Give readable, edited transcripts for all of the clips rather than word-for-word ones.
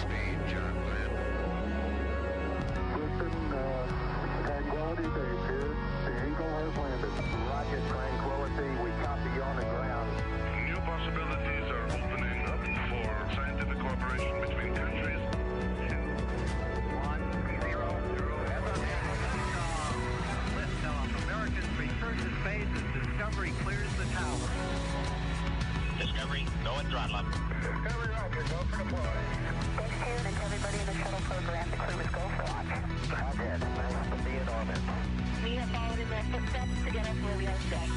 speed, John Glenn. Tranquility Base here. The Eagle has landed. Roger, Tranquility. We copy you on the ground. New possibilities are opening up for scientific cooperation between countries. 1-0. Liftoff. Americans return to space as Discovery clears the tower. Discovery, go and throttle up. Discovery, Roger. Go for deploy. Thanks, Q, and to everybody in the shuttle program. The crew is go for launch. Roger. Nice to be in orbit. We have followed in their footsteps to get us where we are today.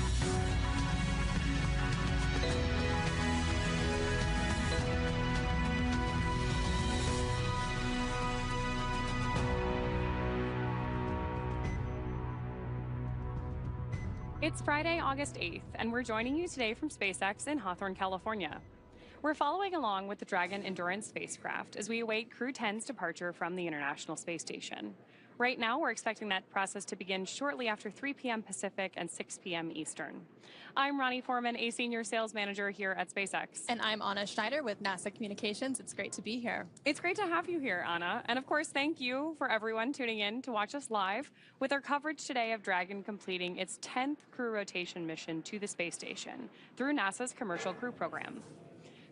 It's Friday, August 8th, and we're joining you today from SpaceX in Hawthorne, California. We're following along with the Dragon Endurance spacecraft as we await Crew-10's departure from the International Space Station. Right now, we're expecting that process to begin shortly after 3 p.m. Pacific and 6 p.m. Eastern. I'm Ronnie Foreman, a Senior Sales Manager here at SpaceX. And I'm Anna Schneider with NASA Communications. It's great to be here. It's great to have you here, Anna. And of course, thank you for everyone tuning in to watch us live with our coverage today of Dragon completing its 10th crew rotation mission to the space station through NASA's Commercial Crew Program.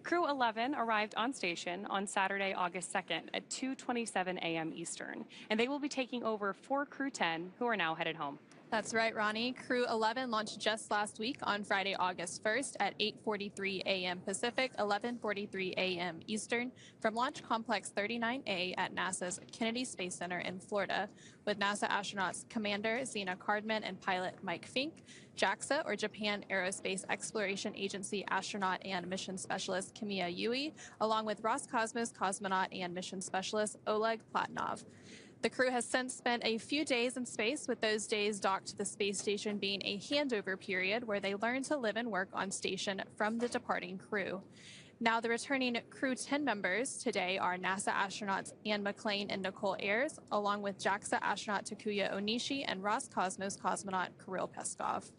Crew-11 arrived on station on Saturday, August 2nd at 2:27 a.m. Eastern, and they will be taking over for Crew-10, who are now headed home. That's right, Ronnie. Crew-11 launched just last week on Friday, August 1st at 8:43 a.m. Pacific, 11:43 a.m. Eastern from Launch Complex 39A at NASA's Kennedy Space Center in Florida, with NASA astronauts Commander Zena Cardman and pilot Mike Fink, JAXA, or Japan Aerospace Exploration Agency astronaut and mission specialist Kamiya Yui, along with Roscosmos cosmonaut and mission specialist Oleg Platonov. The crew has since spent a few days in space, with those days docked to the space station being a handover period where they learn to live and work on station from the departing crew. Now, the returning Crew-10 members today are NASA astronauts Anne McClain and Nicole Ayers, along with JAXA astronaut Takuya Onishi and Roscosmos cosmonaut Kirill Peskov.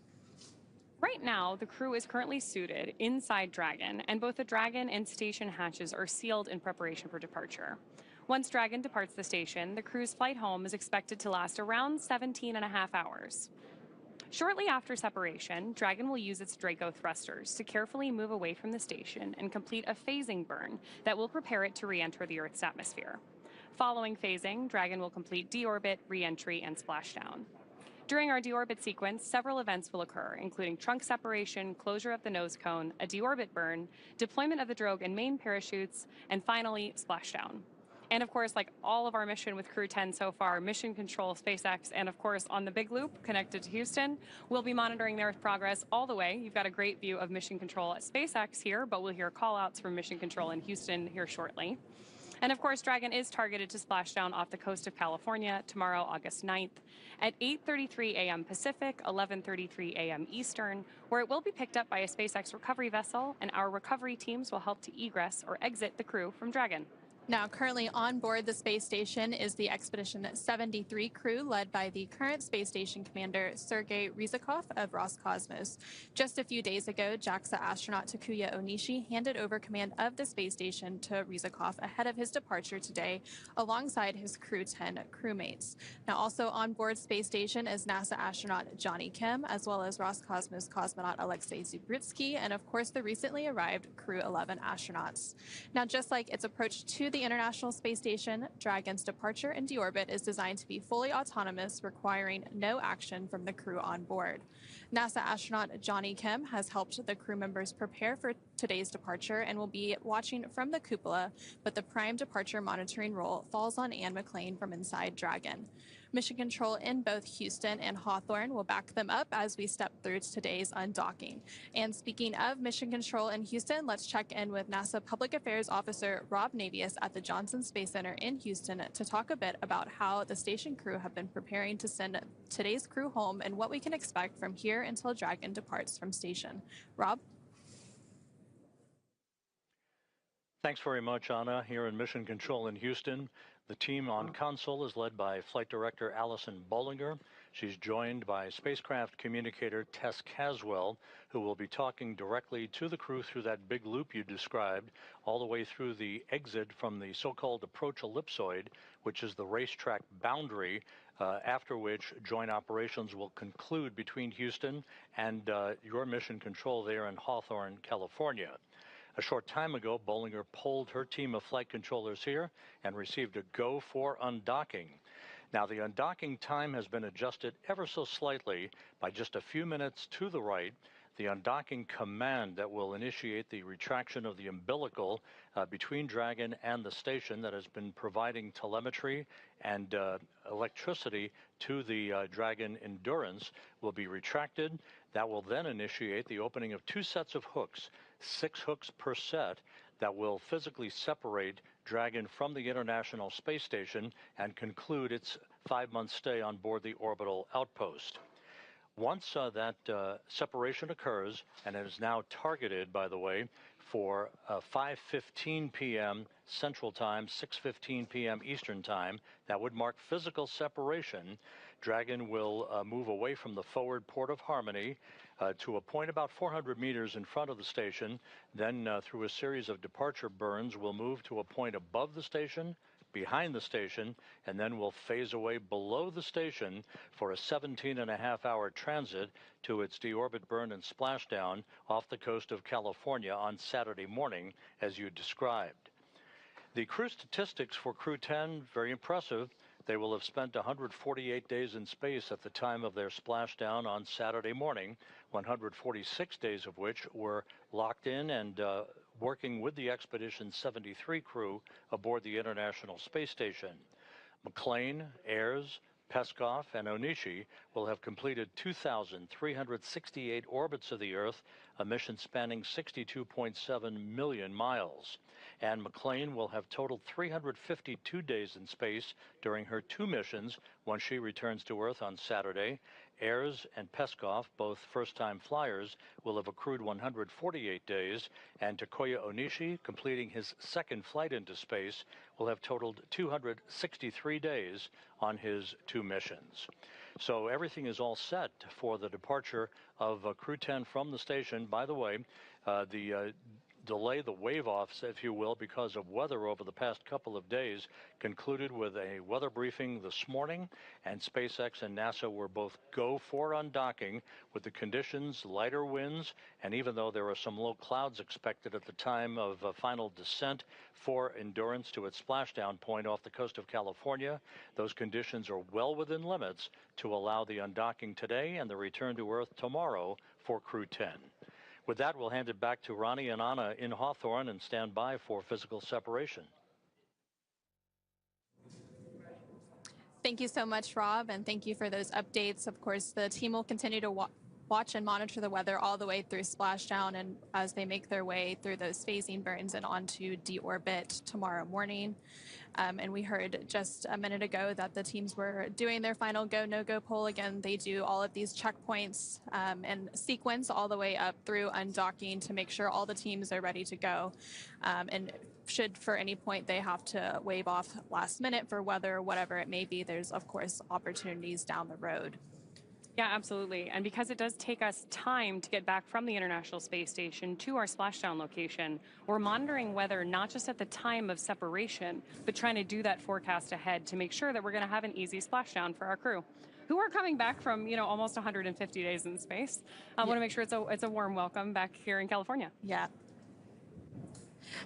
Right now, the crew is currently suited inside Dragon, and both the Dragon and station hatches are sealed in preparation for departure. Once Dragon departs the station, the crew's flight home is expected to last around 17.5 hours. Shortly after separation, Dragon will use its Draco thrusters to carefully move away from the station and complete a phasing burn that will prepare it to re-enter the Earth's atmosphere. Following phasing, Dragon will complete deorbit, re-entry, and splashdown. During our deorbit sequence, several events will occur, including trunk separation, closure of the nose cone, a deorbit burn, deployment of the drogue and main parachutes, and finally, splashdown. And of course, like all of our mission with Crew-10 so far, Mission Control, SpaceX, and of course on the big loop connected to Houston, we'll be monitoring their progress all the way. You've got a great view of Mission Control at SpaceX here, but we'll hear call-outs from Mission Control in Houston here shortly. And of course, Dragon is targeted to splash down off the coast of California tomorrow, August 9th, at 8:33 a.m. Pacific, 11:33 a.m. Eastern, where it will be picked up by a SpaceX recovery vessel, and our recovery teams will help to egress or exit the crew from Dragon. Now, currently on board the space station is the Expedition 73 crew, led by the current space station commander, Sergei Ryzhikov of Roscosmos. Just a few days ago, JAXA astronaut Takuya Onishi handed over command of the space station to Ryzhikov ahead of his departure today, alongside his Crew-10 crewmates. Now, also on board space station is NASA astronaut Johnny Kim, as well as Roscosmos cosmonaut Alexei Zubrytsky, and of course the recently arrived Crew-11 astronauts. Now, just like its approach to the International Space Station, Dragon's departure and deorbit is designed to be fully autonomous, requiring no action from the crew on board. NASA astronaut Johnny Kim has helped the crew members prepare for today's departure and will be watching from the cupola, but the prime departure monitoring role falls on Anne McClain from inside Dragon. Mission Control in both Houston and Hawthorne will back them up as we step through today's undocking. And speaking of Mission Control in Houston, let's check in with NASA Public Affairs Officer Rob Navius at the Johnson Space Center in Houston to talk a bit about how the station crew have been preparing to send today's crew home and what we can expect from here until Dragon departs from station. Rob? Thanks very much, Anna. Here in Mission Control in Houston, the team on console is led by Flight Director Allison Bollinger, She's joined by spacecraft communicator Tess Caswell, who will be talking directly to the crew through that big loop you described, all the way through the exit from the so-called approach ellipsoid, which is the racetrack boundary, after which joint operations will conclude between Houston and your mission control there in Hawthorne, California. A short time ago, Bollinger polled her team of flight controllers here and received a go for undocking. Now, the undocking time has been adjusted ever so slightly by just a few minutes to the right. The undocking command that will initiate the retraction of the umbilical between Dragon and the station that has been providing telemetry and electricity to the Dragon Endurance will be retracted. That will then initiate the opening of 2 sets of hooks, 6 hooks per set, that will physically separate Dragon from the International Space Station and conclude its 5-month stay on board the orbital outpost. Once that separation occurs, and it is now targeted, by the way, for 5:15 p.m. Central Time, 6:15 p.m. Eastern Time, that would mark physical separation. Dragon will move away from the forward port of Harmony to a point about 400 meters in front of the station. Then through a series of departure burns, we'll move to a point above the station, behind the station, and then we'll phase away below the station for a 17.5-hour transit to its deorbit burn and splashdown off the coast of California on Saturday morning, as you described. The crew statistics for Crew-10, very impressive. They will have spent 148 days in space at the time of their splashdown on Saturday morning, 146 days of which were locked in and working with the Expedition 73 crew aboard the International Space Station. McLean, Ayres, Peskov, and Onishi will have completed 2,368 orbits of the Earth, a mission spanning 62.7 million miles. And McLean will have totaled 352 days in space during her 2 missions once she returns to Earth on Saturday. Ayres and Peskov, both first-time flyers, will have accrued 148 days, and Takuya Onishi, completing his 2nd flight into space, will have totaled 263 days on his 2 missions. So everything is all set for the departure of Crew-10 from the station. By the way, the delay, the wave-offs, if you will, because of weather over the past couple of days, concluded with a weather briefing this morning, and SpaceX and NASA were both go for undocking with the conditions, lighter winds, and even though there are some low clouds expected at the time of final descent for Endurance to its splashdown point off the coast of California, those conditions are well within limits to allow the undocking today and the return to Earth tomorrow for Crew-10. With that, we'll hand it back to Ronnie and Anna in Hawthorne and stand by for physical separation. Thank you so much, Rob, and thank you for those updates. Of course, the team will continue to watch and monitor the weather all the way through splashdown and as they make their way through those phasing burns and onto deorbit tomorrow morning. And we heard just a minute ago that the teams were doing their final go, no-go poll. Again, they do all of these checkpoints and sequence all the way up through undocking to make sure all the teams are ready to go. And should for any point they have to wave off last minute for weather or whatever it may be, there's of course opportunities down the road. Yeah, absolutely. And because it does take us time to get back from the International Space Station to our splashdown location, we're monitoring weather not just at the time of separation, but trying to do that forecast ahead to make sure that we're going to have an easy splashdown for our crew, who are coming back from, almost 150 days in space. I want to make sure it's a warm welcome back here in California. Yeah.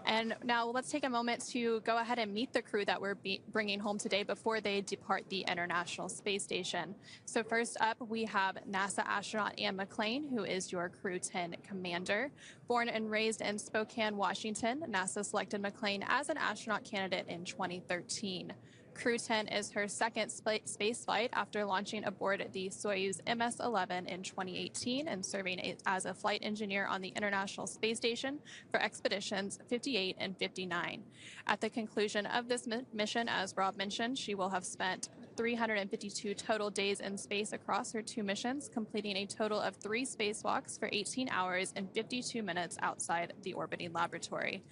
And now let's take a moment to go ahead and meet the crew that we're bringing home today before they depart the International Space Station. So first up, we have NASA astronaut Anne McLean, who is your Crew-10 commander. Born and raised in Spokane, Washington, NASA selected McLean as an astronaut candidate in 2013. Crew-10 is her 2nd space flight after launching aboard the Soyuz MS-11 in 2018 and serving as a flight engineer on the International Space Station for expeditions 58 and 59. At the conclusion of this mission, as Rob mentioned, she will have spent 352 total days in space across her 2 missions, completing a total of 3 spacewalks for 18 hours and 52 minutes outside the orbiting laboratory.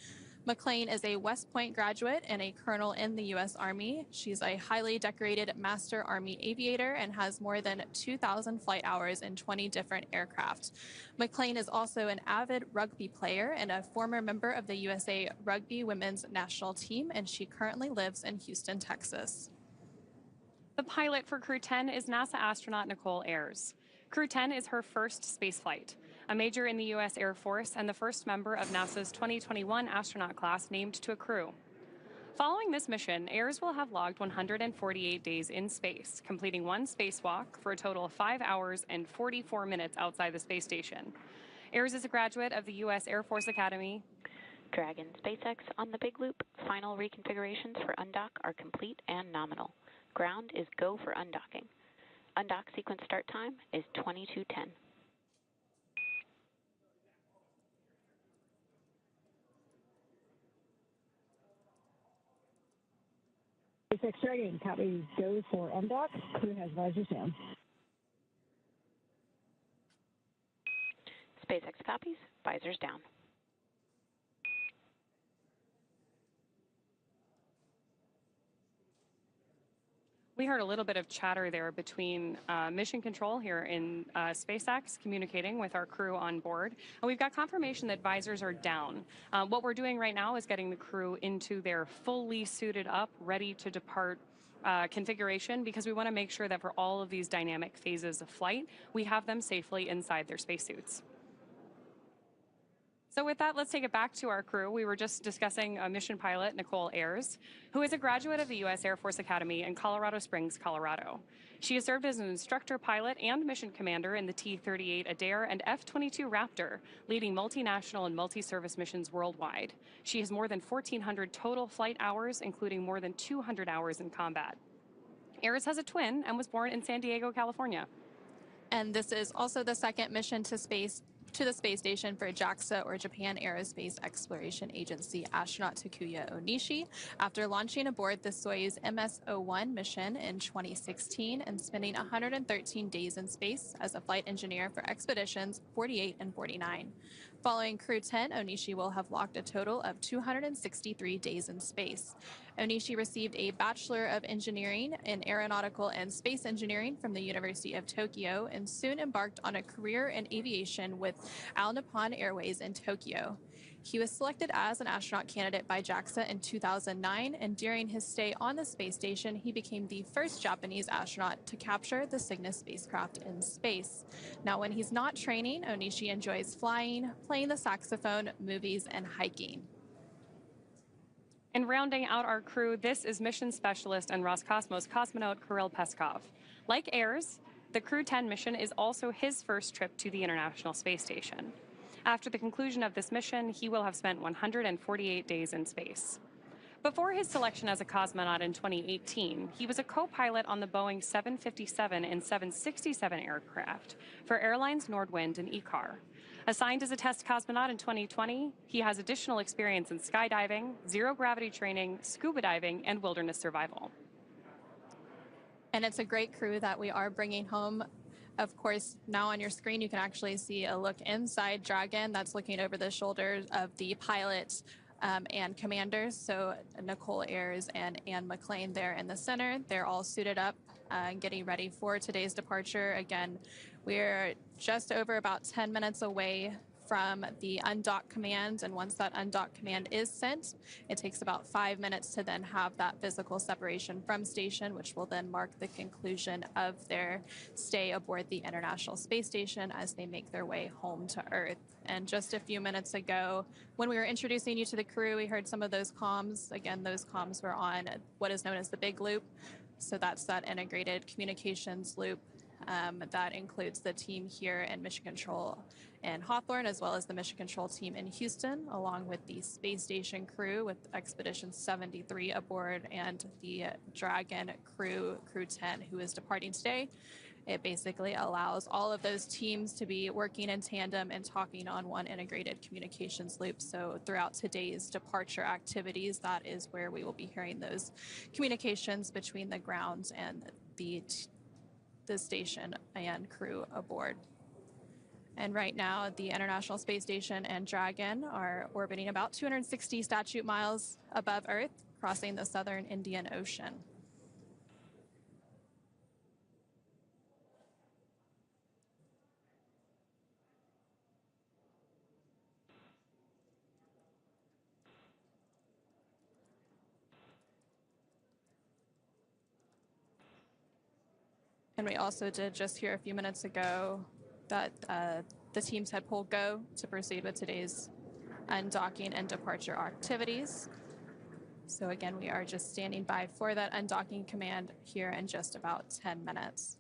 McLean is a West Point graduate and a colonel in the U.S. Army. She's a highly decorated Master Army aviator and has more than 2,000 flight hours in 20 different aircraft. McLean is also an avid rugby player and a former member of the USA Rugby Women's National Team, and she currently lives in Houston, Texas. The pilot for Crew-10 is NASA astronaut Nicole Ayers. Crew-10 is her first space flight. A major in the U.S. Air Force and the first member of NASA's 2021 astronaut class named to a crew. Following this mission, Ayers will have logged 148 days in space, completing one spacewalk for a total of 5 hours and 44 minutes outside the space station. Ayers is a graduate of the U.S. Air Force Academy. Dragon SpaceX on the Big Loop. Final reconfigurations for undock are complete and nominal. Ground is go for undocking. Undock sequence start time is 22:10. SpaceX Dragon, copy, go for undock. Crew has visors down. SpaceX copies, visors down. We heard a little bit of chatter there between mission control here in SpaceX communicating with our crew on board. And we've got confirmation that visors are down. What we're doing right now is getting the crew into their fully suited up, ready to depart configuration, because we want to make sure that for all of these dynamic phases of flight, we have them safely inside their spacesuits. So with that, let's take it back to our crew. We were just discussing mission pilot Nicole Ayers, who is a graduate of the U.S. Air Force Academy in Colorado Springs, Colorado. She has served as an instructor pilot and mission commander in the T-38 Adair and F-22 Raptor, leading multinational and multi-service missions worldwide. She has more than 1,400 total flight hours, including more than 200 hours in combat. Ayers has a twin and was born in San Diego, California. And this is also the second mission to the space station for JAXA, or Japan Aerospace Exploration Agency astronaut Takuya Onishi, after launching aboard the Soyuz MS-01 mission in 2016 and spending 113 days in space as a flight engineer for expeditions 48 and 49. Following Crew-10, Onishi will have logged a total of 263 days in space. Onishi received a Bachelor of Engineering in Aeronautical and Space Engineering from the University of Tokyo and soon embarked on a career in aviation with All Nippon Airways in Tokyo. He was selected as an astronaut candidate by JAXA in 2009, and during his stay on the space station, he became the first Japanese astronaut to capture the Cygnus spacecraft in space. Now, when he's not training, Onishi enjoys flying, playing the saxophone, movies, and hiking. And rounding out our crew, this is mission specialist and Roscosmos cosmonaut Kirill Peskov. Like Ayers, the Crew-10 mission is also his first trip to the International Space Station. After the conclusion of this mission, he will have spent 148 days in space. Before his selection as a cosmonaut in 2018, he was a co-pilot on the Boeing 757 and 767 aircraft for airlines Nordwind and ECAR. Assigned as a test cosmonaut in 2020, he has additional experience in skydiving, zero-gravity training, scuba diving, and wilderness survival. And it's a great crew that we are bringing home. Of course, now on your screen, you can actually see a look inside Dragon that's looking over the shoulders of the pilots and commanders. So Nicole Ayers and Anne McLean there in the center. They're all suited up and getting ready for today's departure. Again, we're just over about 10 minutes away from the undock command, and once that undock command is sent, it takes about 5 minutes to then have that physical separation from station, which will then mark the conclusion of their stay aboard the International Space Station as they make their way home to Earth. And just a few minutes ago, when we were introducing you to the crew, we heard some of those comms. Again, those comms were on what is known as the Big Loop. So that's that integrated communications loop that includes the team here in Mission Control in Hawthorne, as well as the Mission Control team in Houston, along with the space station crew with Expedition 73 aboard and the Dragon Crew-10, who is departing today. It basically allows all of those teams to be working in tandem and talking on one integrated communications loop. So throughout today's departure activities, that is where we will be hearing those communications between the ground and the station and crew aboard. And right now, the International Space Station and Dragon are orbiting about 260 statute miles above Earth, crossing the southern Indian Ocean. And we also did just hear a few minutes ago that the teams had pulled go to proceed with today's undocking and departure activities. So again, we are just standing by for that undocking command here in just about 10 minutes.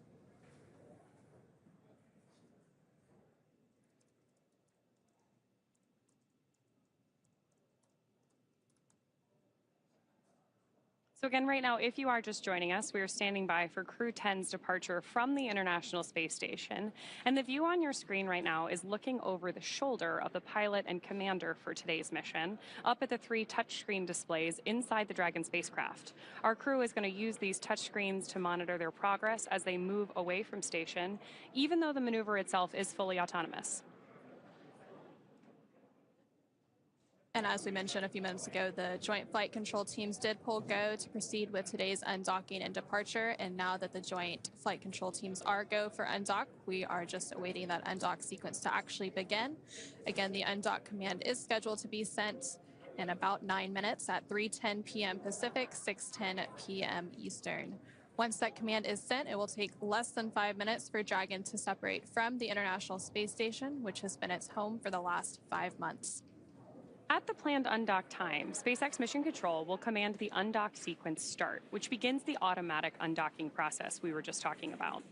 So again, right now, if you are just joining us, we are standing by for Crew-10's departure from the International Space Station. And the view on your screen right now is looking over the shoulder of the pilot and commander for today's mission, up at the 3 touchscreen displays inside the Dragon spacecraft. Our crew is going to use these touchscreens to monitor their progress as they move away from station, even though the maneuver itself is fully autonomous. And as we mentioned a few minutes ago, the Joint Flight Control teams did pull go to proceed with today's undocking and departure. And now that the Joint Flight Control teams are go for undock, we are just awaiting that undock sequence to actually begin. Again, the undock command is scheduled to be sent in about 9 minutes at 3:10 p.m. Pacific, 6:10 p.m. Eastern. Once that command is sent, it will take less than 5 minutes for Dragon to separate from the International Space Station, which has been its home for the last 5 months. At the planned undock time, SpaceX Mission Control will command the undock sequence start, which begins the automatic undocking process we were just talking about.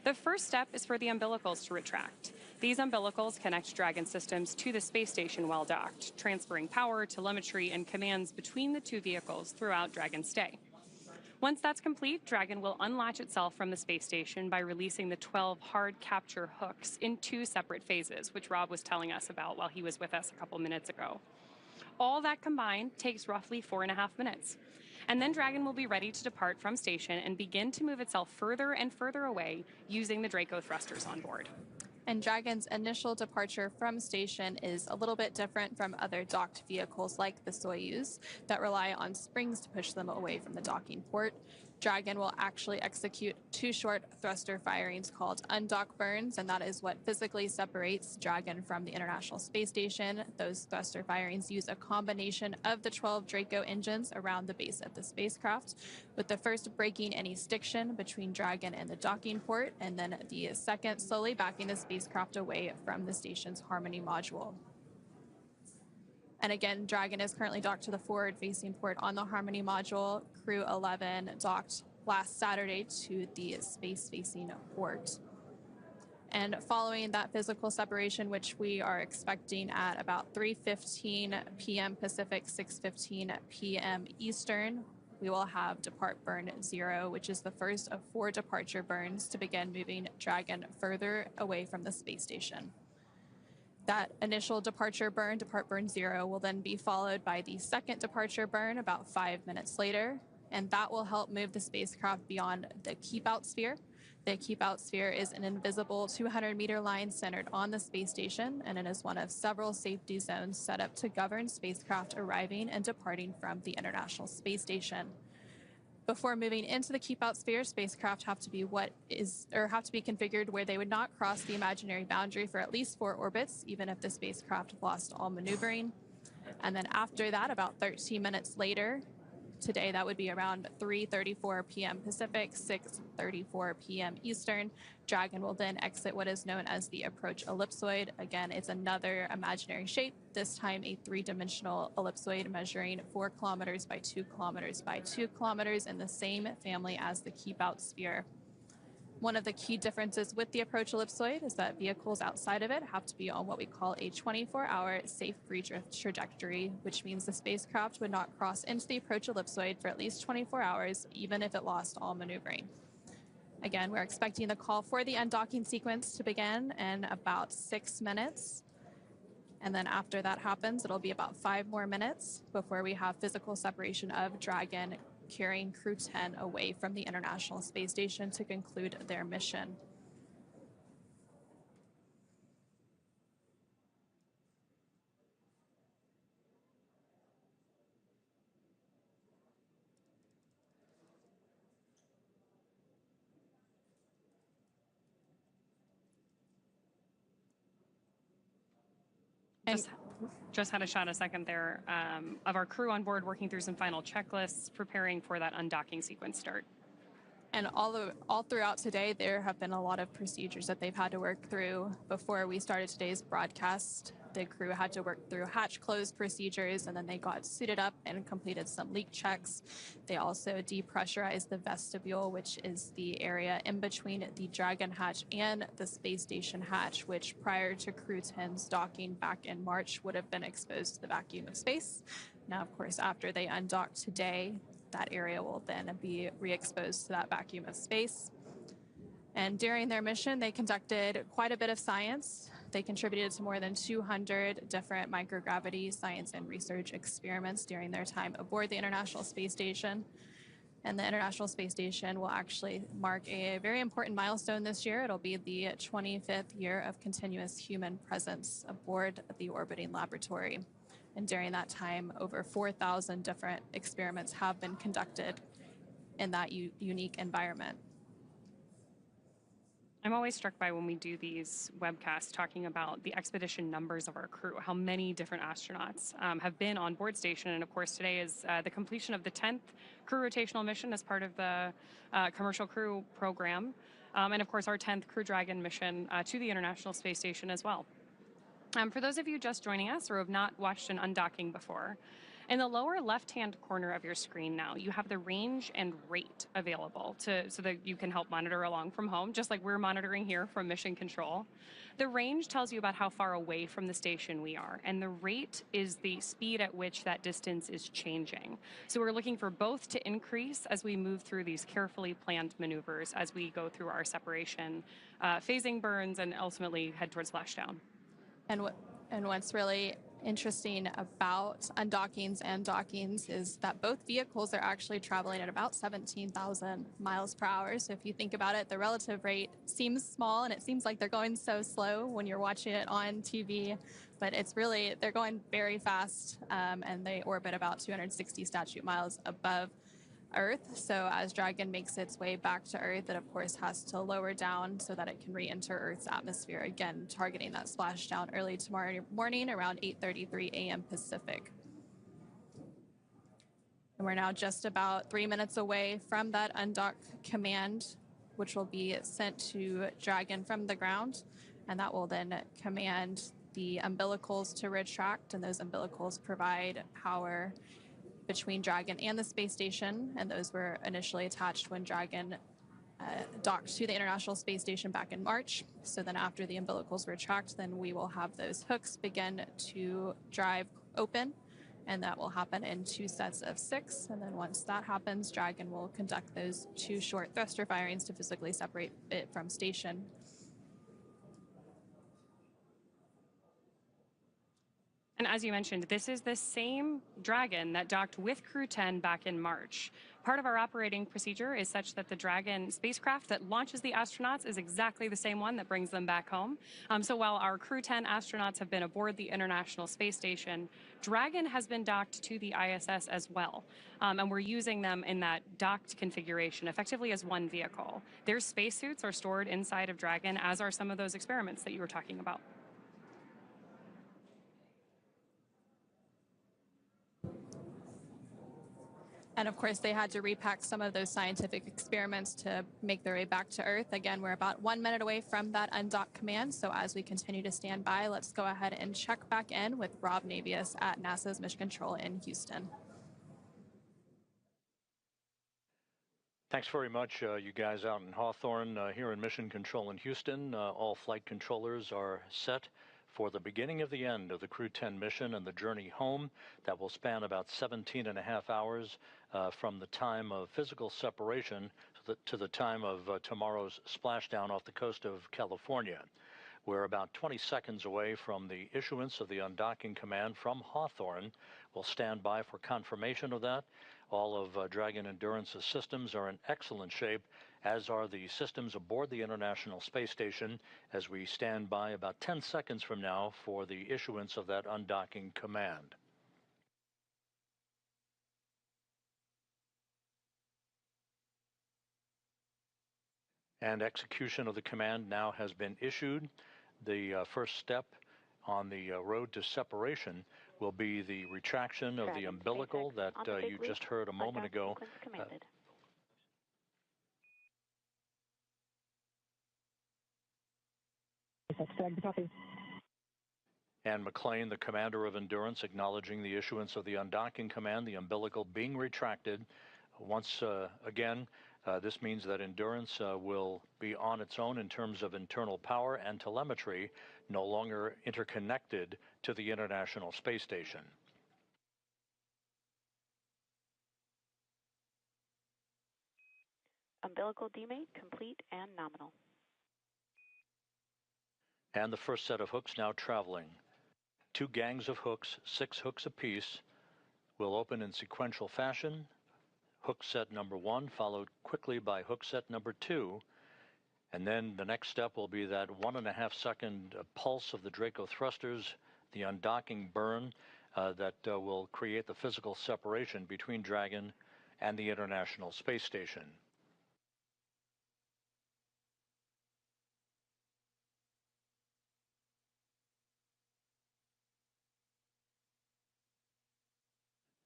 The first step is for the umbilicals to retract. These umbilicals connect Dragon systems to the space station while docked, transferring power, telemetry, and commands between the two vehicles throughout Dragon's stay. Once that's complete, Dragon will unlatch itself from the space station by releasing the 12 hard capture hooks in 2 separate phases, which Rob was telling us about while he was with us a couple minutes ago. All that combined takes roughly 4.5 minutes. And then Dragon will be ready to depart from station and begin to move itself further and further away using the Draco thrusters on board. And Dragon's initial departure from station is a little bit different from other docked vehicles like the Soyuz that rely on springs to push them away from the docking port. Dragon will actually execute 2 short thruster firings called undock burns, and that is what physically separates Dragon from the International Space Station. Those thruster firings use a combination of the 12 Draco engines around the base of the spacecraft, with the first breaking any stiction between Dragon and the docking port, and then the second slowly backing the spacecraft away from the station's Harmony module. And again, Dragon is currently docked to the forward-facing port on the Harmony module. Crew-11 docked last Saturday to the space-facing port. And following that physical separation, which we are expecting at about 3:15 p.m. Pacific, 6:15 p.m. Eastern, we will have depart burn 0, which is the first of 4 departure burns to begin moving Dragon further away from the space station. That initial departure burn, depart burn 0, will then be followed by the second departure burn about 5 minutes later, and that will help move the spacecraft beyond the keep-out sphere. The keep-out sphere is an invisible 200-meter line centered on the space station, and it is one of several safety zones set up to govern spacecraft arriving and departing from the International Space Station. Before moving into the keep-out sphere, spacecraft have to be configured where they would not cross the imaginary boundary for at least 4 orbits, even if the spacecraft lost all maneuvering. And then after that, about 13 minutes later, today that would be around 3:34 p.m. Pacific, 6:34 p.m. Eastern, Dragon will then exit what is known as the approach ellipsoid. Again, it's another imaginary shape, this time a 3-dimensional ellipsoid measuring 4 kilometers by 2 kilometers by 2 kilometers in the same family as the keep-out sphere. One of the key differences with the approach ellipsoid is that vehicles outside of it have to be on what we call a 24-hour safe pre-drift trajectory, which means the spacecraft would not cross into the approach ellipsoid for at least 24 hours, even if it lost all maneuvering. Again, we're expecting the call for the undocking sequence to begin in about 6 minutes. And then after that happens, it'll be about 5 more minutes before we have physical separation of Dragon carrying Crew-10 away from the International Space Station to conclude their mission. Just had a shot a second there of our crew on board working through some final checklists, preparing for that undocking sequence start. And all throughout today, there have been a lot of procedures that they've had to work through. Before we started today's broadcast, the crew had to work through hatch close procedures, and then they got suited up and completed some leak checks. They also depressurized the vestibule, which is the area in between the Dragon hatch and the space station hatch, which prior to Crew-10's docking back in March would have been exposed to the vacuum of space. Now, of course, after they undock today, that area will then be re-exposed to that vacuum of space. And during their mission, they conducted quite a bit of science. They contributed to more than 200 different microgravity science and research experiments during their time aboard the International Space Station. And the International Space Station will actually mark a very important milestone this year. It'll be the 25th year of continuous human presence aboard the orbiting laboratory. And during that time, over 4,000 different experiments have been conducted in that unique environment. I'm always struck by when we do these webcasts talking about the expedition numbers of our crew, how many different astronauts have been on board station. And of course, today is the completion of the 10th crew rotational mission as part of the commercial crew program. And of course, our 10th Crew Dragon mission to the International Space Station as well. For those of you just joining us or have not watched an undocking before, in the lower left-hand corner of your screen now, you have the range and rate available so that you can help monitor along from home, just like we're monitoring here from Mission Control. The range tells you about how far away from the station we are, and the rate is the speed at which that distance is changing. So we're looking for both to increase as we move through these carefully planned maneuvers as we go through our separation, phasing burns, and ultimately head towards splashdown. And what's really interesting about undockings and dockings is that both vehicles are actually traveling at about 17,000 miles per hour. So if you think about it, the relative rate seems small and it seems like they're going so slow when you're watching it on TV, but it's really, they're going very fast and they orbit about 260 statute miles above Earth. So as Dragon makes its way back to Earth, it of course has to lower down so that it can re-enter Earth's atmosphere, again targeting that splashdown early tomorrow morning around 8:33 a.m. Pacific. And we're now just about 3 minutes away from that undock command, which will be sent to Dragon from the ground, and that will then command the umbilicals to retract, and those umbilicals provide power between Dragon and the space station, and those were initially attached when Dragon docked to the International Space Station back in March. So then after the umbilicals retract, then we will have those hooks begin to drive open, and that will happen in 2 sets of 6. And then once that happens, Dragon will conduct those 2 short thruster firings to physically separate it from station. And as you mentioned, this is the same Dragon that docked with Crew-10 back in March. Part of our operating procedure is such that the Dragon spacecraft that launches the astronauts is exactly the same one that brings them back home. So while our Crew-10 astronauts have been aboard the International Space Station, Dragon has been docked to the ISS as well. And we're using them in that docked configuration, effectively as one vehicle. Their spacesuits are stored inside of Dragon, as are some of those experiments that you were talking about. And of course, they had to repack some of those scientific experiments to make their way back to Earth. Again, we're about 1 minute away from that undock command. So as we continue to stand by, let's go ahead and check back in with Rob Navius at NASA's Mission Control in Houston. Thanks very much, you guys out in Hawthorne. Here in Mission Control in Houston, all flight controllers are set for the beginning of the end of the Crew-10 mission and the journey home that will span about 17.5 hours from the time of physical separation to the time of tomorrow's splashdown off the coast of California. We're about 20 seconds away from the issuance of the undocking command from Hawthorne. We'll stand by for confirmation of that. All of Dragon Endurance's systems are in excellent shape, as are the systems aboard the International Space Station, as we stand by about 10 seconds from now for the issuance of that undocking command. And execution of the command now has been issued. The first step on the road to separation will be the retraction of the umbilical that you just heard a moment ago. And McLean, the commander of Endurance, acknowledging the issuance of the undocking command, the umbilical being retracted. Once again, this means that Endurance will be on its own in terms of internal power and telemetry, no longer interconnected to the International Space Station. Umbilical demate complete and nominal. And the first set of hooks now traveling. 2 gangs of hooks, 6 hooks apiece, will open in sequential fashion. Hook set number 1 followed quickly by hook set number 2. And then the next step will be that 1.5 second pulse of the Draco thrusters, the undocking burn that will create the physical separation between Dragon and the International Space Station.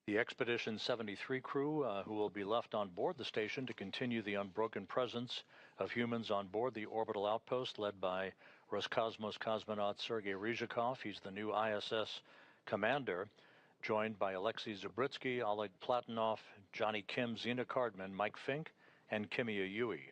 The Expedition 73 crew who will be left on board the station to continue the unbroken presence of humans on board the orbital outpost led by Roscosmos cosmonaut Sergei Ryzhikov. He's the new ISS commander, joined by Alexei Zabritsky, Oleg Platonov, Johnny Kim, Zena Cardman, Mike Fink, and Kimia Yui.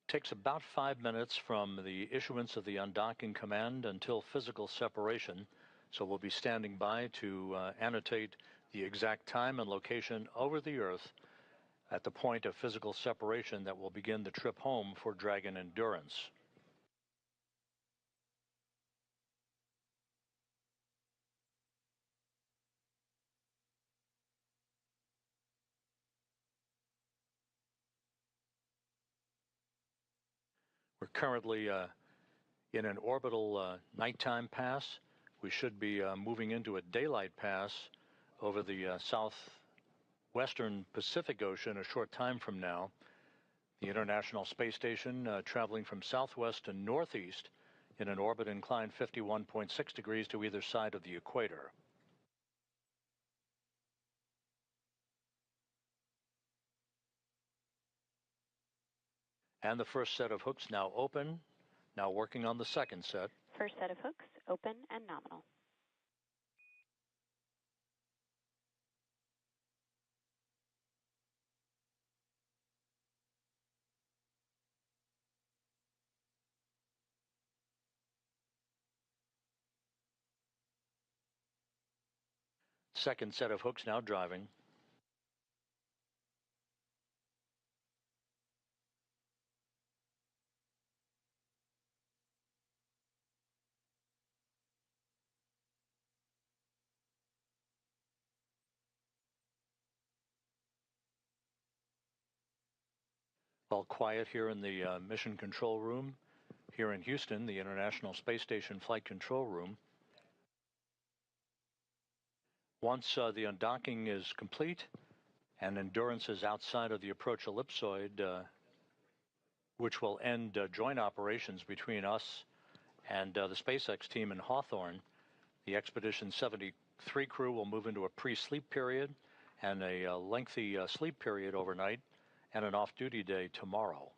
Takes about 5 minutes from the issuance of the undocking command until physical separation, so we'll be standing by to annotate the exact time and location over the Earth at the point of physical separation that will begin the trip home for Dragon Endurance. We're currently in an orbital nighttime pass. We should be moving into a daylight pass over the southwestern Pacific Ocean a short time from now. The International Space Station traveling from southwest to northeast in an orbit inclined 51.6 degrees to either side of the equator. And the first set of hooks now open, now working on the second set. First set of hooks, open and nominal. Second set of hooks now driving. All quiet here in the mission control room here in Houston, the International Space Station Flight Control Room. Once the undocking is complete and Endurance is outside of the approach ellipsoid, which will end joint operations between us and the SpaceX team in Hawthorne, the Expedition 73 crew will move into a pre-sleep period and a lengthy sleep period overnight and an off-duty day tomorrow.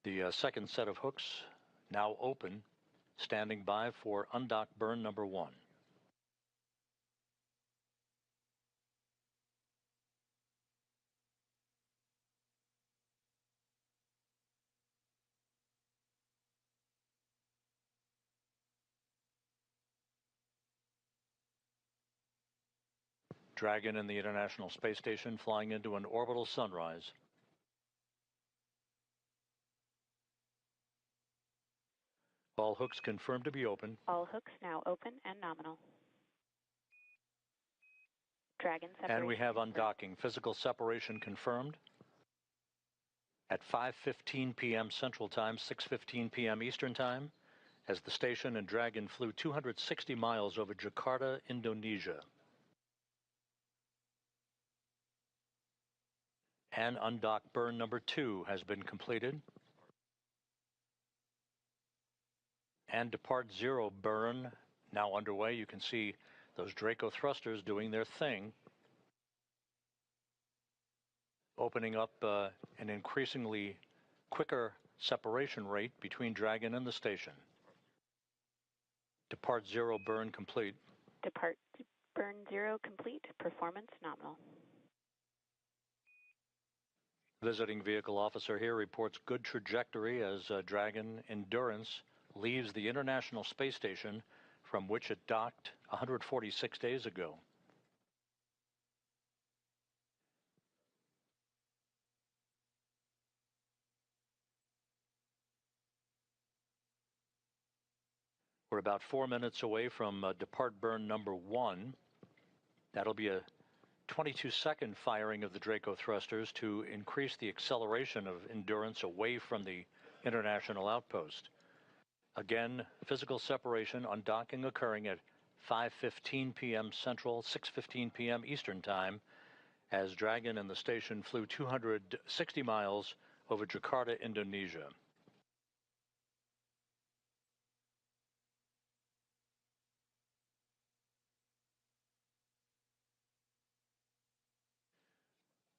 The second set of hooks now open, standing by for undock burn number 1. Dragon and the International Space Station flying into an orbital sunrise. All hooks confirmed to be open. All hooks now open and nominal. Dragon separation. And we have undocking. Physical separation confirmed at 5:15 p.m. Central Time, 6:15 p.m. Eastern Time, as the station and Dragon flew 260 miles over Jakarta, Indonesia. And undock burn number 2 has been completed. And depart 0 burn now underway. You can see those Draco thrusters doing their thing, opening up an increasingly quicker separation rate between Dragon and the station. Depart 0 burn complete. Depart burn 0 complete. Performance nominal. Visiting vehicle officer here reports good trajectory as Dragon Endurance leaves the International Space Station, from which it docked 146 days ago. We're about 4 minutes away from depart burn number 1. That'll be a 22-second firing of the Draco thrusters to increase the acceleration of Endurance away from the international outpost. Again, physical separation, undocking occurring at 5:15 p.m. Central, 6:15 p.m. Eastern Time, as Dragon and the station flew 260 miles over Jakarta, Indonesia.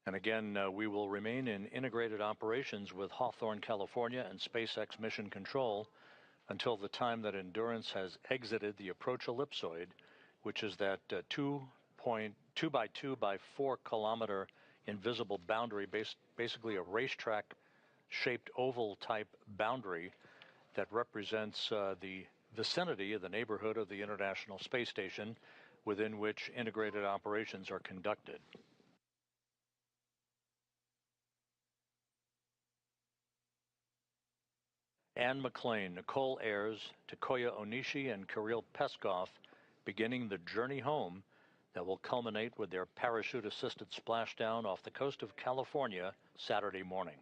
And again, we will remain in integrated operations with Hawthorne, California and SpaceX Mission Control until the time that Endurance has exited the approach ellipsoid, which is that 2 by 2 by 4 kilometer invisible boundary, basically a racetrack shaped oval type boundary that represents the vicinity of the neighborhood of the International Space Station, within which integrated operations are conducted. Anne McLean, Nicole Ayers, Takoya Onishi, and Kirill Peskov beginning the journey home that will culminate with their parachute-assisted splashdown off the coast of California Saturday morning.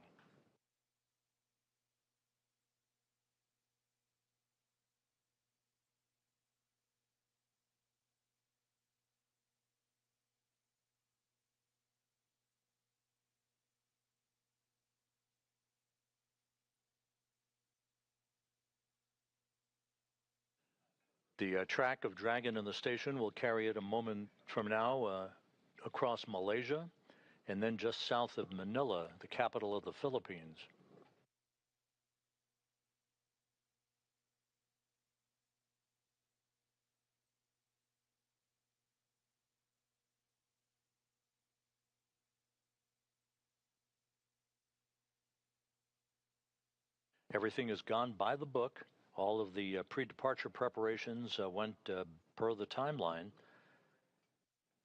The track of Dragon in the station will carry it a moment from now across Malaysia and then just south of Manila, the capital of the Philippines. Everything has gone by the book. All of the pre-departure preparations went per the timeline.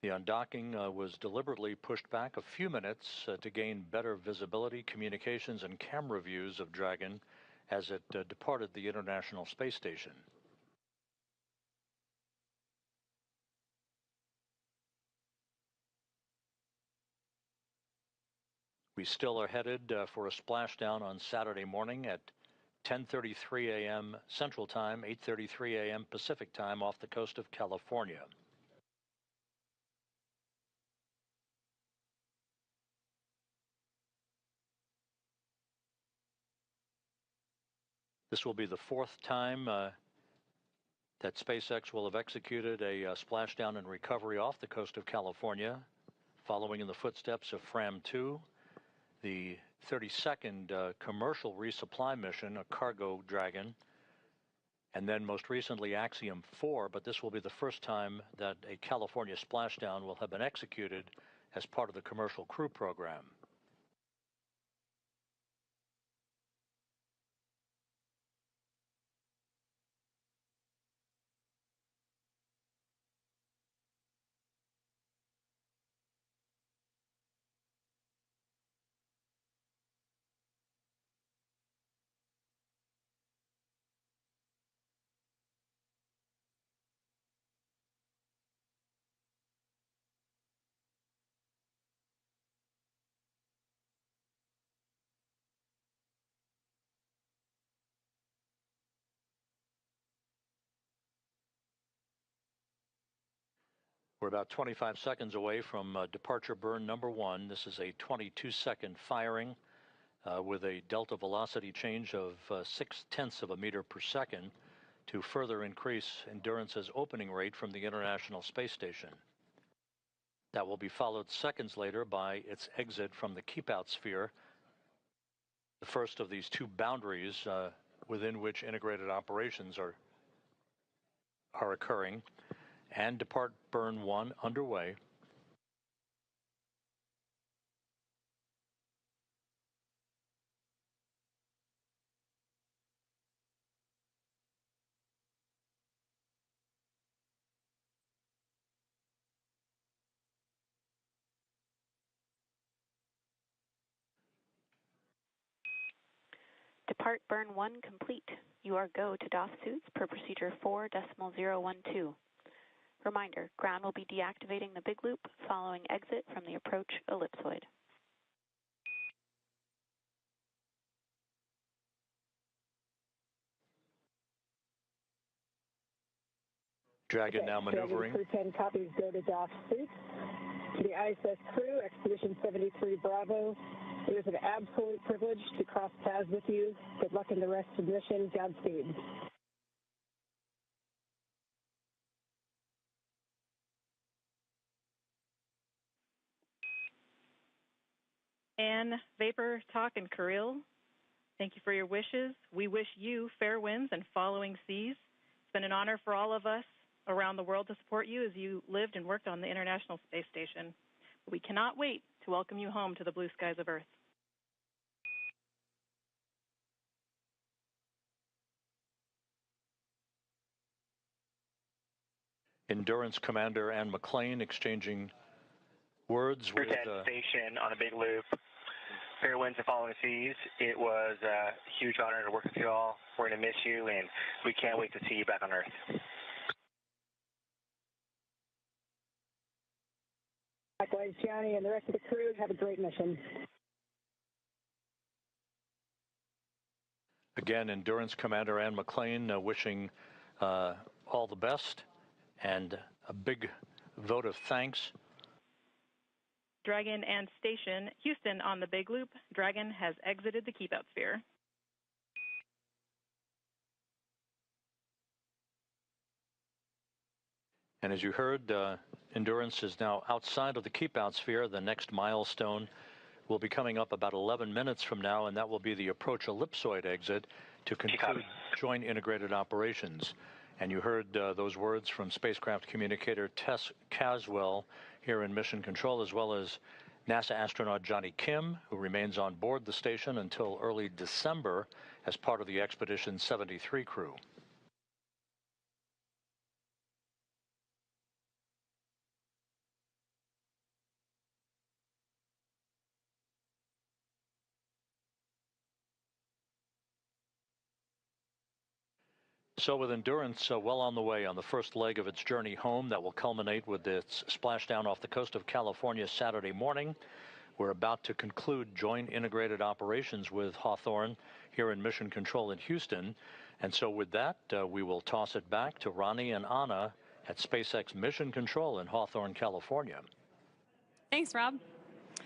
The undocking was deliberately pushed back a few minutes to gain better visibility, communications, and camera views of Dragon as it departed the International Space Station. We still are headed for a splashdown on Saturday morning at 10:33 a.m. Central Time, 8:33 a.m. Pacific Time off the coast of California. This will be the 4th time that SpaceX will have executed a splashdown and recovery off the coast of California, following in the footsteps of Fram-2, the 32nd commercial resupply mission, a cargo Dragon, and then most recently Axiom 4, but this will be the first time that a California splashdown will have been executed as part of the commercial crew program. We're about 25 seconds away from departure burn number 1. This is a 22-second firing with a delta velocity change of 0.6 of a meter per second to further increase Endurance's opening rate from the International Space Station. That will be followed seconds later by its exit from the keep-out sphere, the first of these two boundaries within which integrated operations are occurring, and depart burn 1 underway. Depart burn 1 complete. You are go to doff suits per procedure 4.012. Reminder, ground will be deactivating the big loop following exit from the approach ellipsoid. Dragon now maneuvering. Crew-10 copies, go to doff suits. To the ISS crew, Expedition 73 Bravo, it is an absolute privilege to cross paths with you. Good luck in the rest of the mission. Godspeed. Anne, Vapor, Talk, and Kirill, thank you for your wishes. We wish you fair winds and following seas. It's been an honor for all of us around the world to support you as you lived and worked on the International Space Station. We cannot wait to welcome you home to the blue skies of Earth. Endurance Commander Anne McLean exchanging words with Crew-10 station on a big loop. Fair winds and following seas. It was a huge honor to work with you all. We're going to miss you, and we can't wait to see you back on Earth. Likewise, Johnny and the rest of the crew, have a great mission. Again, Endurance Commander Anne McLean wishing all the best and a big vote of thanks. Dragon and Station, Houston on the big loop. Dragon has exited the keep-out sphere. And as you heard, Endurance is now outside of the keep-out sphere. The next milestone will be coming up about 11 minutes from now, and that will be the approach ellipsoid exit to conclude joint integrated operations. And you heard those words from spacecraft communicator Tess Caswell here in Mission Control, as well as NASA astronaut Johnny Kim, who remains on board the station until early December as part of the Expedition 73 crew. So with Endurance well on the way on the first leg of its journey home that will culminate with its splashdown off the coast of California Saturday morning, we're about to conclude joint integrated operations with Hawthorne here in Mission Control in Houston. And so with that, we will toss it back to Ronnie and Anna at SpaceX Mission Control in Hawthorne, California. Thanks, Rob.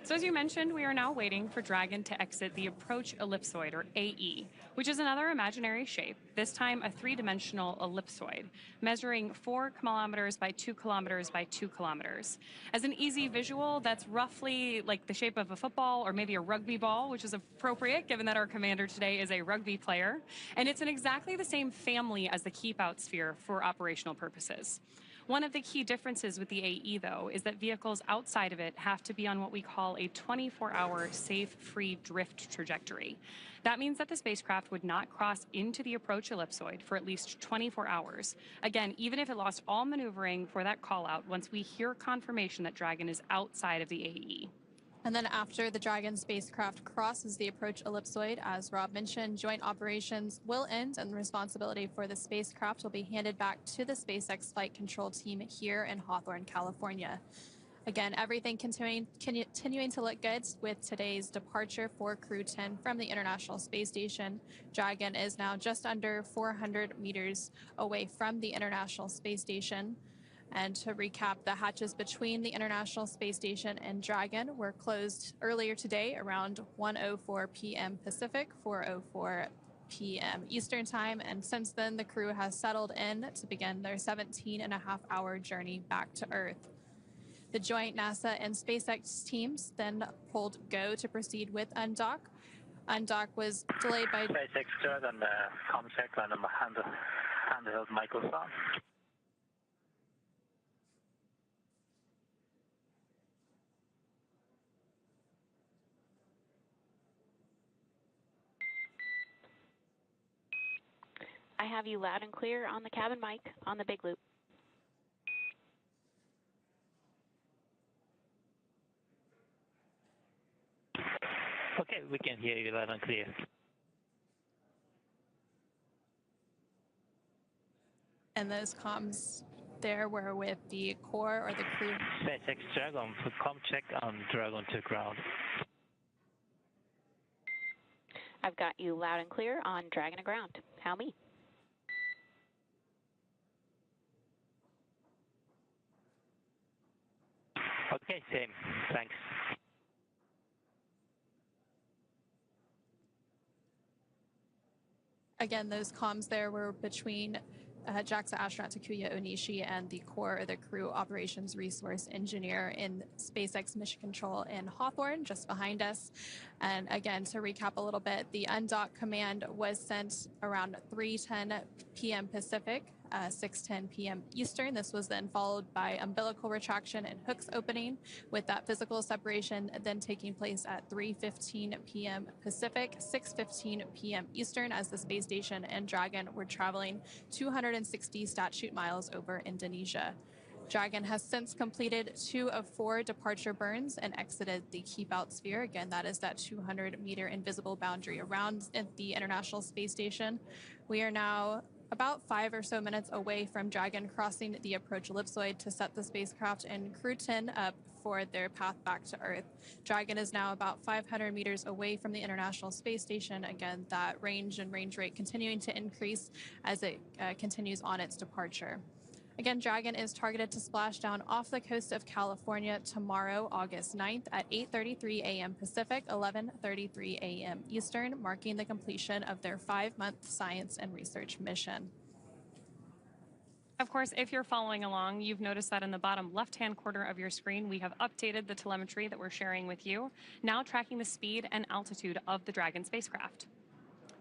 So as you mentioned, we are now waiting for Dragon to exit the approach ellipsoid, or AE, which is another imaginary shape, this time a three-dimensional ellipsoid, measuring 4 kilometers by 2 kilometers by 2 kilometers. As an easy visual, that's roughly like the shape of a football or maybe a rugby ball, which is appropriate given that our commander today is a rugby player. And it's in exactly the same family as the keep-out sphere for operational purposes. One of the key differences with the AE, though, is that vehicles outside of it have to be on what we call a 24-hour safe, free drift trajectory. That means that the spacecraft would not cross into the approach ellipsoid for at least 24 hours. Again, even if it lost all maneuvering for that call-out once we hear confirmation that Dragon is outside of the AE. And then after the Dragon spacecraft crosses the approach ellipsoid, as Rob mentioned, joint operations will end and the responsibility for the spacecraft will be handed back to the SpaceX flight control team here in Hawthorne, California. Again, everything continuing to look good with today's departure for Crew-10 from the International Space Station. Dragon is now just under 400 meters away from the International Space Station. And to recap, the hatches between the International Space Station and Dragon were closed earlier today around 1:04 p.m. Pacific, 4:04 p.m. Eastern Time, and since then the crew has settled in to begin their 17.5-hour journey back to Earth. The joint NASA and SpaceX teams then pulled go to proceed with undock. Undock was delayed by SpaceX Dragon contact on the handheld microphone. I have you loud and clear on the cabin mic on the big loop. Okay, we can hear you loud and clear. And those comms there were with the core or the crew. SpaceX Dragon, com check on Dragon to ground. I've got you loud and clear on Dragon to ground. How me? Okay, same. Thanks. Again, those comms there were between JAXA astronaut Takuya Onishi and the core or the crew operations resource engineer in SpaceX Mission Control in Hawthorne, just behind us. And again, to recap a little bit, the undock command was sent around 3:10 p.m. Pacific, 6:10 p.m. Eastern. This was then followed by umbilical retraction and hooks opening, with that physical separation then taking place at 3:15 p.m. Pacific, 6:15 p.m. Eastern, as the space station and Dragon were traveling 260 statute miles over Indonesia. Dragon has since completed 2 of 4 departure burns and exited the keep-out sphere. Again, that is that 200-meter invisible boundary around the International Space Station. We are now about 5 or so minutes away from Dragon crossing the approach ellipsoid to set the spacecraft and Crew-10 up for their path back to Earth. Dragon is now about 500 meters away from the International Space Station. Again, that range and range rate continuing to increase as it continues on its departure. Again, Dragon is targeted to splash down off the coast of California tomorrow, August 9th at 8:33 a.m. Pacific, 11:33 a.m. Eastern, marking the completion of their 5-month science and research mission. Of course, if you're following along, you've noticed that in the bottom left-hand corner of your screen, we have updated the telemetry that we're sharing with you, now tracking the speed and altitude of the Dragon spacecraft.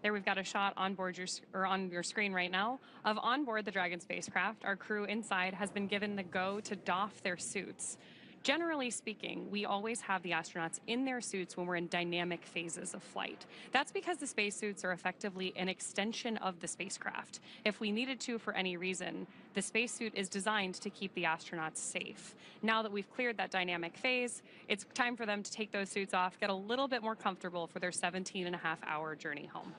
There we've got a shot on board on your screen right now of on board the Dragon spacecraft. Our crew inside has been given the go to doff their suits. Generally speaking, we always have the astronauts in their suits when we're in dynamic phases of flight. That's because the spacesuits are effectively an extension of the spacecraft. If we needed to for any reason, the spacesuit is designed to keep the astronauts safe. Now that we've cleared that dynamic phase, it's time for them to take those suits off, get a little bit more comfortable for their 17.5-hour journey home.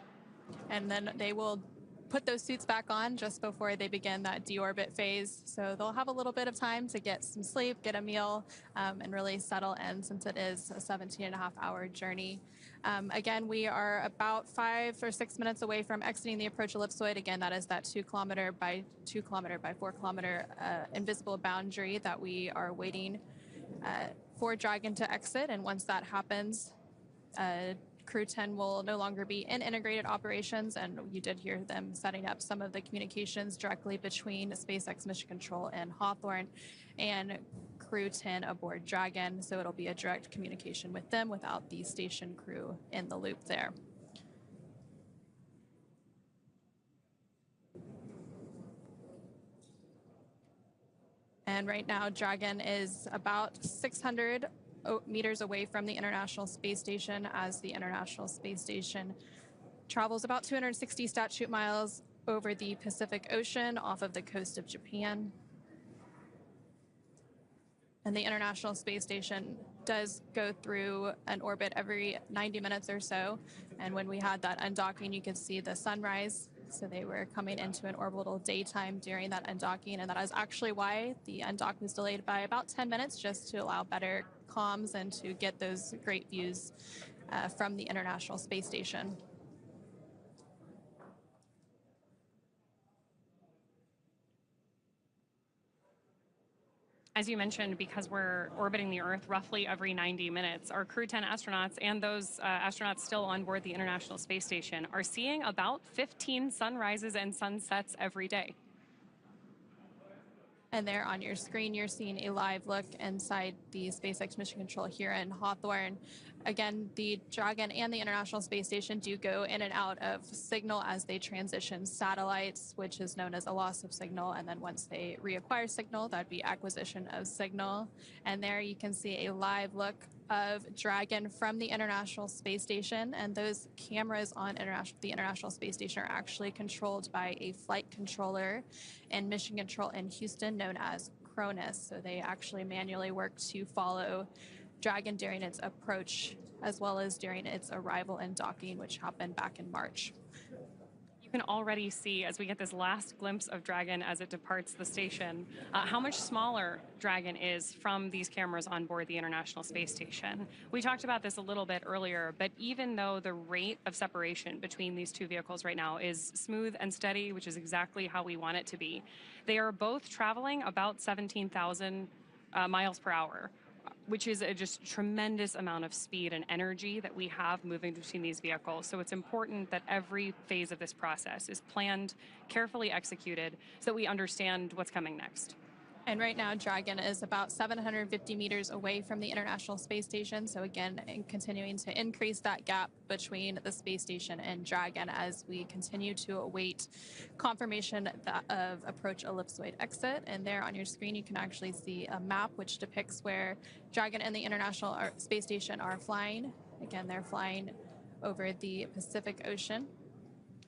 And then they will put those suits back on just before they begin that deorbit phase. So they'll have a little bit of time to get some sleep, get a meal, and really settle in, since it is a 17.5-hour journey. Again, we are about 5 or 6 minutes away from exiting the approach ellipsoid. Again, that is that 2 kilometer by 2 kilometer by 4 kilometer invisible boundary that we are waiting for Dragon to exit. And once that happens, Crew-10 will no longer be in integrated operations, and you did hear them setting up some of the communications directly between SpaceX Mission Control and Hawthorne and Crew-10 aboard Dragon, so it'll be a direct communication with them without the station crew in the loop there. And right now, Dragon is about 600 meters away from the International Space Station, as the International Space Station travels about 260 statute miles over the Pacific Ocean off of the coast of Japan. And the International Space Station does go through an orbit every 90 minutes or so. And when we had that undocking, you could see the sunrise. So they were coming into an orbital daytime during that undocking, and that is actually why the undock was delayed by about 10 minutes, just to allow better comms and to get those great views from the International Space Station. As you mentioned, because we're orbiting the Earth roughly every 90 minutes, our Crew-10 astronauts and those astronauts still on board the International Space Station are seeing about 15 sunrises and sunsets every day. And there on your screen, you're seeing a live look inside the SpaceX Mission Control here in Hawthorne. Again, the Dragon and the International Space Station do go in and out of signal as they transition satellites, which is known as a loss of signal. And then once they reacquire signal, that'd be acquisition of signal. And there you can see a live look of Dragon from the International Space Station. And those cameras on the International Space Station are actually controlled by a flight controller and mission control in Houston known as Cronus. So they actually manually work to follow Dragon during its approach as well as during its arrival and docking, which happened back in March. You can already see, as we get this last glimpse of Dragon as it departs the station, how much smaller Dragon is from these cameras on board the International Space Station. We talked about this a little bit earlier, but even though the rate of separation between these two vehicles right now is smooth and steady, which is exactly how we want it to be, they are both traveling about 17,000 miles per hour, which is a just tremendous amount of speed and energy that we have moving between these vehicles. So it's important that every phase of this process is planned, carefully executed, so that we understand what's coming next. And right now, Dragon is about 750 meters away from the International Space Station. So again, continuing to increase that gap between the space station and Dragon as we continue to await confirmation of approach ellipsoid exit. And there on your screen, you can actually see a map which depicts where Dragon and the International Space Station are flying. Again, they're flying over the Pacific Ocean.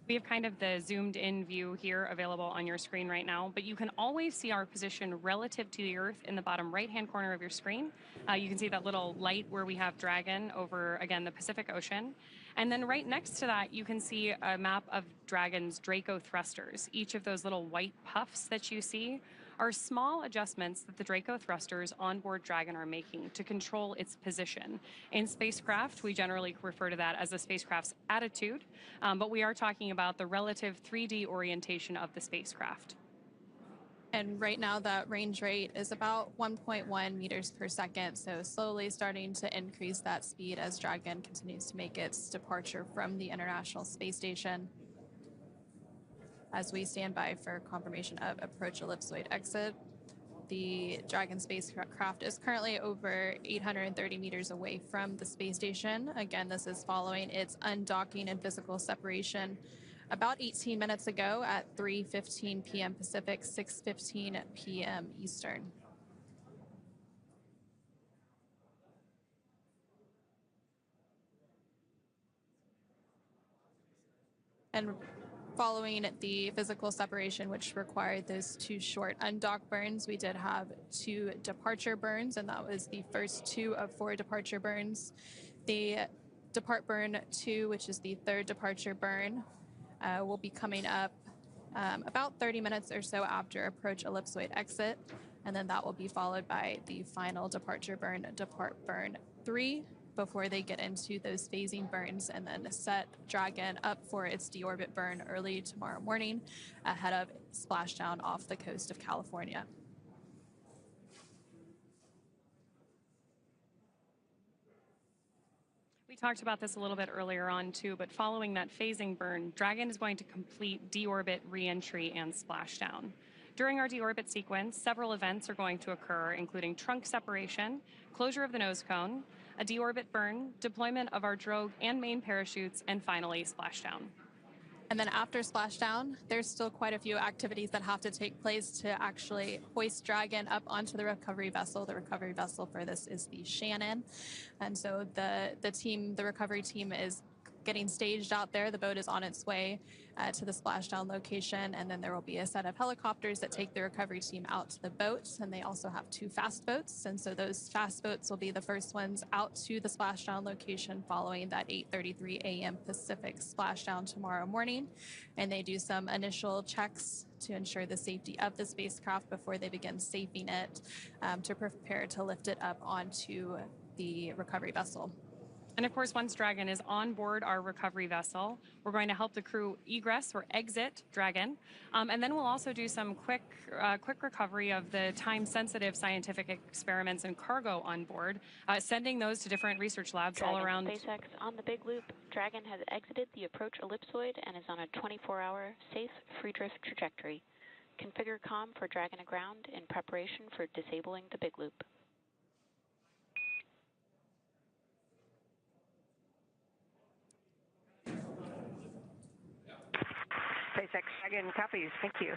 We have kind of the zoomed in view here available on your screen right now, but you can always see our position relative to the Earth in the bottom right-hand corner of your screen. You can see that little light where we have Dragon over, again, the Pacific Ocean. And then right next to that, you can see a map of Dragon's Draco thrusters. Each of those little white puffs that you see are small adjustments that the Draco thrusters on board Dragon are making to control its position. In spacecraft, we generally refer to that as the spacecraft's attitude, but we are talking about the relative 3D orientation of the spacecraft. And right now that range rate is about 1.1 meters per second, so slowly starting to increase that speed as Dragon continues to make its departure from the International Space Station. As we stand by for confirmation of approach ellipsoid exit, the Dragon spacecraft is currently over 830 meters away from the space station. Again, this is following its undocking and physical separation about 18 minutes ago at 3:15 p.m. Pacific, 6:15 p.m. Eastern. And following the physical separation, which required those two short undock burns, we did have 2 departure burns, and that was the first 2 of 4 departure burns. The depart burn 2, which is the 3rd departure burn, will be coming up about 30 minutes or so after approach ellipsoid exit, and then that will be followed by the final departure burn, depart burn 3, before they get into those phasing burns and then set Dragon up for its deorbit burn early tomorrow morning ahead of splashdown off the coast of California. We talked about this a little bit earlier on too, but following that phasing burn, Dragon is going to complete deorbit reentry and splashdown. During our deorbit sequence, several events are going to occur, including trunk separation, closure of the nose cone, a deorbit burn, deployment of our drogue and main parachutes, and finally splashdown. And then after splashdown, there's still quite a few activities that have to take place to actually hoist Dragon up onto the recovery vessel. The recovery vessel for this is the Shannon. And so the recovery team is getting staged out there. The boat is on its way to the splashdown location, and then there will be a set of helicopters that take the recovery team out to the boats, and they also have 2 fast boats, and so those fast boats will be the first ones out to the splashdown location following that 8:33 a.m. Pacific splashdown tomorrow morning, and they do some initial checks to ensure the safety of the spacecraft before they begin safing it to prepare to lift it up onto the recovery vessel. And of course, once Dragon is on board our recovery vessel, we're going to help the crew egress or exit Dragon. And then we'll also do some quick recovery of the time-sensitive scientific experiments and cargo on board, sending those to different research labs all around. SpaceX on the big loop. Dragon has exited the approach ellipsoid and is on a 24-hour safe free drift trajectory. Configure comm for Dragon aground in preparation for disabling the big loop. SpaceX Dragon copies. Thank you.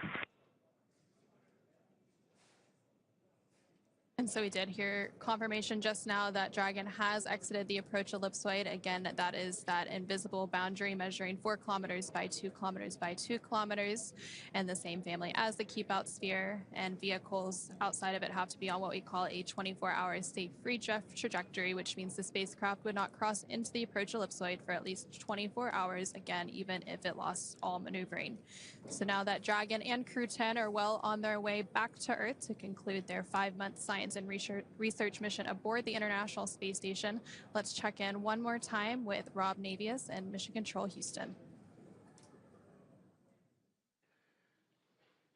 And so we did hear confirmation just now that Dragon has exited the approach ellipsoid. Again, that is that invisible boundary measuring 4 kilometers by 2 kilometers by 2 kilometers, and the same family as the keep out sphere. And vehicles outside of it have to be on what we call a 24-hour safe free drift trajectory, which means the spacecraft would not cross into the approach ellipsoid for at least 24 hours, again, even if it lost all maneuvering. So now that Dragon and Crew-10 are well on their way back to Earth to conclude their 5-month science and research mission aboard the International Space Station, let's check in one more time with Rob Navius and Mission Control Houston.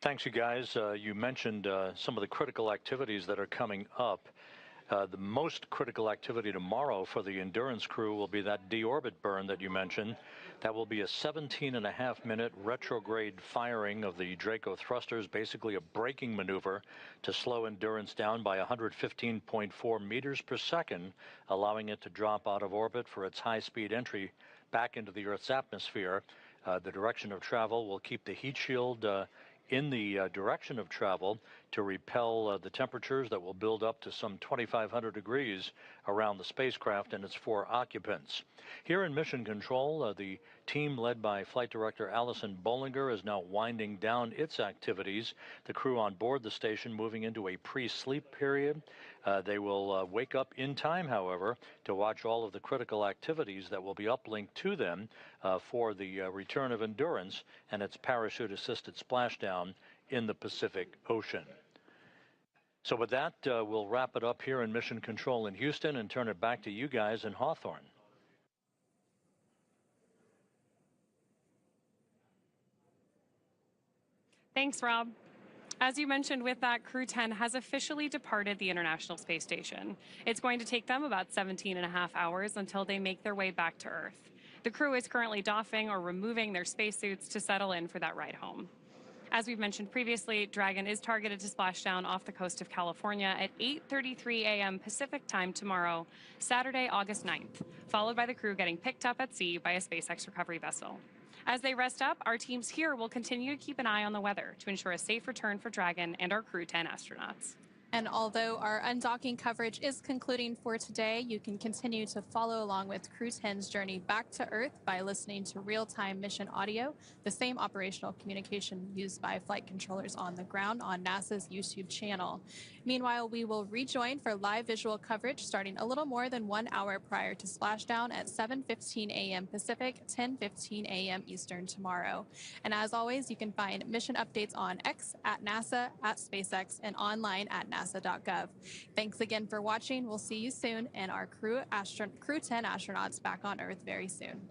Thanks, you guys. You mentioned some of the critical activities that are coming up. The most critical activity tomorrow for the Endurance crew will be that deorbit burn that you mentioned. That will be a 17.5-minute retrograde firing of the Draco thrusters, basically a braking maneuver to slow Endurance down by 115.4 meters per second, allowing it to drop out of orbit for its high-speed entry back into the Earth's atmosphere. The direction of travel will keep the heat shield in the direction of travel to repel the temperatures that will build up to some 2,500 degrees around the spacecraft and its 4 occupants. Here in Mission Control, the team led by Flight Director Allison Bollinger is now winding down its activities. The crew on board the station moving into a pre-sleep period. They will wake up in time, however, to watch all of the critical activities that will be uplinked to them for the return of Endurance and its parachute-assisted splashdown in the Pacific Ocean. So with that, we'll wrap it up here in Mission Control in Houston and turn it back to you guys in Hawthorne. Thanks, Rob. As you mentioned, with that, Crew-10 has officially departed the International Space Station. It's going to take them about 17.5 hours until they make their way back to Earth. The crew is currently doffing or removing their spacesuits to settle in for that ride home. As we've mentioned previously, Dragon is targeted to splash down off the coast of California at 8:33 a.m. Pacific time tomorrow, Saturday, August 9th, followed by the crew getting picked up at sea by a SpaceX recovery vessel. As they rest up, our teams here will continue to keep an eye on the weather to ensure a safe return for Dragon and our Crew-10 astronauts. And although our undocking coverage is concluding for today, you can continue to follow along with Crew-10's journey back to Earth by listening to real-time mission audio, the same operational communication used by flight controllers on the ground on NASA's YouTube channel. Meanwhile, we will rejoin for live visual coverage starting a little more than 1 hour prior to splashdown at 7:15 a.m. Pacific, 10:15 a.m. Eastern tomorrow. And as always, you can find mission updates on X, at NASA, at SpaceX, and online at NASA.gov. Thanks again for watching. We'll see you soon, and our Crew-10 astronauts back on Earth very soon.